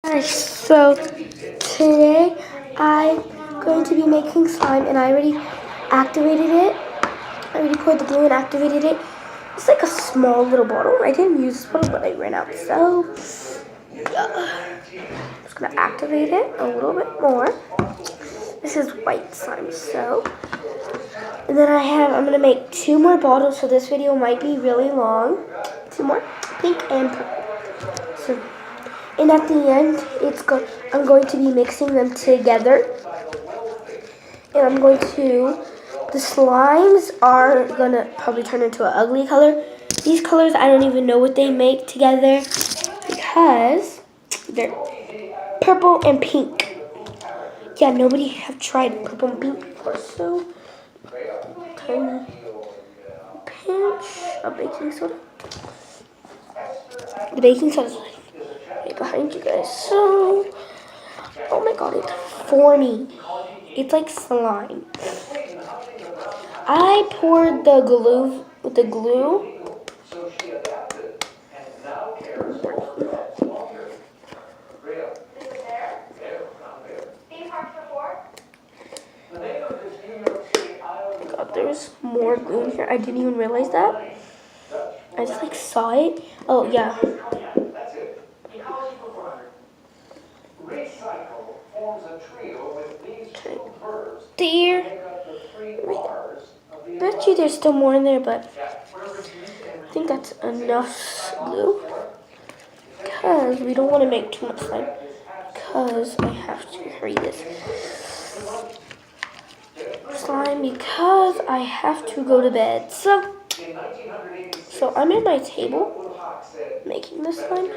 Alright, so today I'm going to be making slime, and I already activated it. I already poured the glue and activated it. It's like a small little bottle. I didn't use this bottle, but I ran out. So yeah. I'm just gonna activate it a little bit more. This is white slime, so. And then I'm gonna make 2 more bottles, so this video might be really long. 2 more, pink and purple. So. And at the end, I'm going to be mixing them together. And the slimes are gonna probably turn into an ugly color. These colors, I don't even know what they make together because they're purple and pink. Yeah, nobody have tried purple and pink before, so tiny pinch of baking soda. The baking soda is right behind you guys. So, oh my god, it's forming. It's like slime. I poured the glue with the glue. God, there's more glue in here. I didn't even realize that. I just like saw it. Oh yeah. There. Bet you there's still more in there, but I think that's enough glue. Because we don't want to make too much slime. Because I have to hurry this slime because I have to go to bed. So I'm at my table making this slime.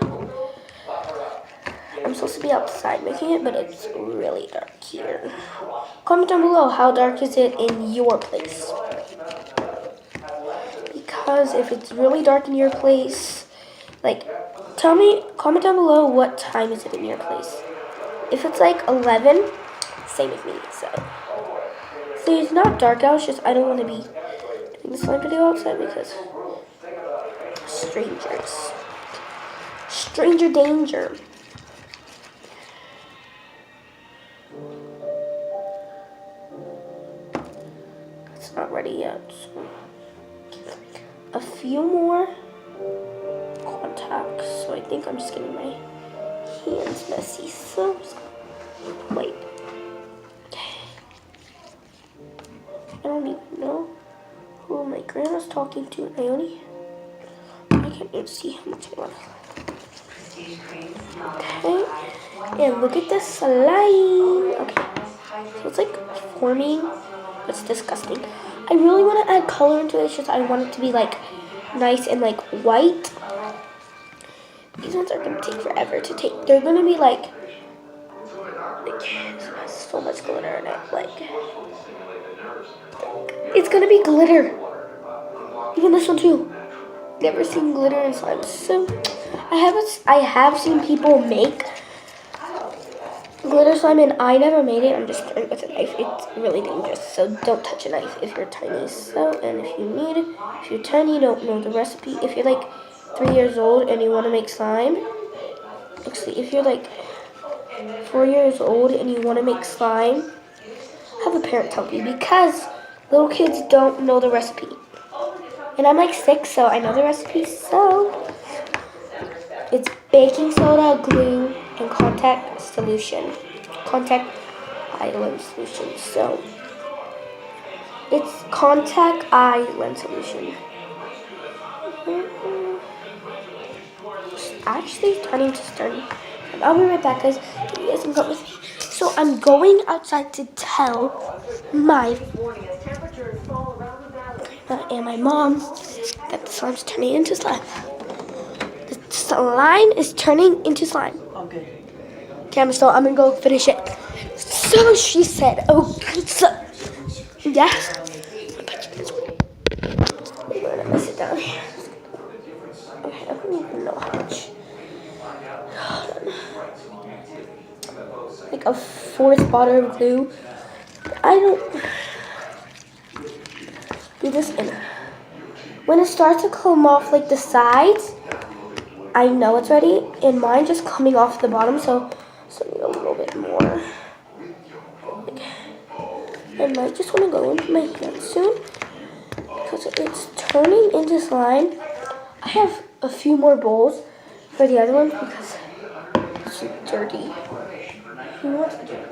I'm supposed to be outside making it, but it's really dark here. Comment down below, how dark is it in your place? Because if it's really dark in your place, like, comment down below what time is it in your place. If it's like 11, same as me, so it's not dark out, it's just I don't want to be doing the slime video outside because strangers. Stranger danger. It's not ready yet, so a few more contacts, so I think I'm just getting my hands messy, so wait. I don't even know who my grandma's talking to, Naomi. I can't even see how much I want. Okay, and look at the slime. Okay, so it's like forming. It's disgusting. I really want to add color into it. It's just I want it to be like nice and like white. These ones are gonna take forever to take. They're gonna be like so much glitter in it. Like it's gonna be glitter. Even this one too. Never seen glitter in slime. So I have seen people make glitter slime, and I never made it. I'm just doing it with a knife. It's really dangerous, so don't touch a knife if you're tiny. So, and if you're tiny, don't know the recipe. If you're like 3 years old and you want to make slime, actually, if you're like 4 years old and you want to make slime, have a parent help you because little kids don't know the recipe. And I'm like 6, so I know the recipe. So it's baking soda, glue, and contact island solution. So it's contact island solution. Actually starting to stir. I'll be right back, guys. You guys can come with me. So I'm going outside to tell my and my mom that the slime's turning into slime. The slime is turning into slime. Okay. Camera still, I'm gonna go finish it. So she said, oh, so, yeah. Where did I sit down here? Okay, I don't even know how much. Like a 4th bottle of glue. I don't do this in. When it starts to come off like the sides, I know it's ready, and mine just coming off the bottom, so I need a little bit more. I might just want to go into my hands soon because it's turning into slime. I have a few more bowls for the other one because it's dirty. Who wants to do it?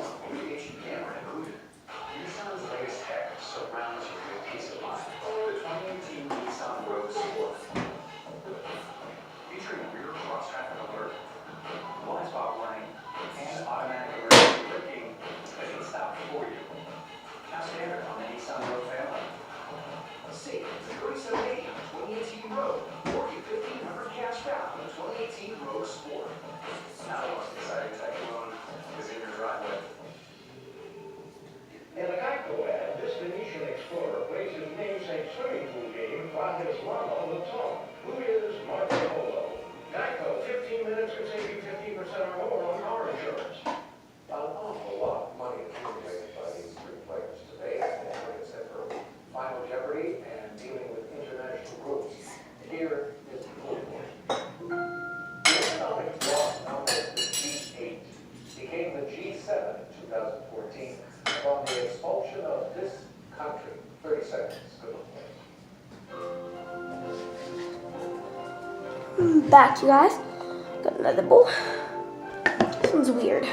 Back, you guys. Got another bowl. This one's weird.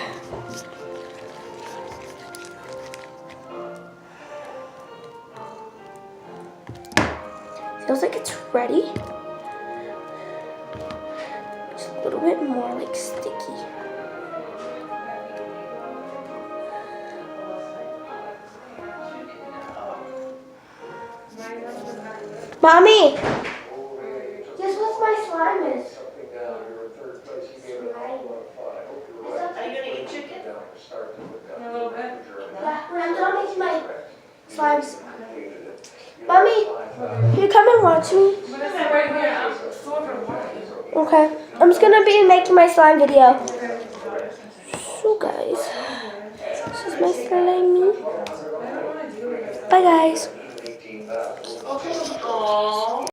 Feels like it's ready. Just a little bit more like sticky. Mommy! Guess what my slime is? Are you gonna eat chicken? A little bit? Yeah, when I'm done making my slimes. Mommy, can you come and watch me? What is that right here? I'm sore from walking. Okay. I'm just gonna be making my slime video. So guys, this is my slime. Bye guys. Aww.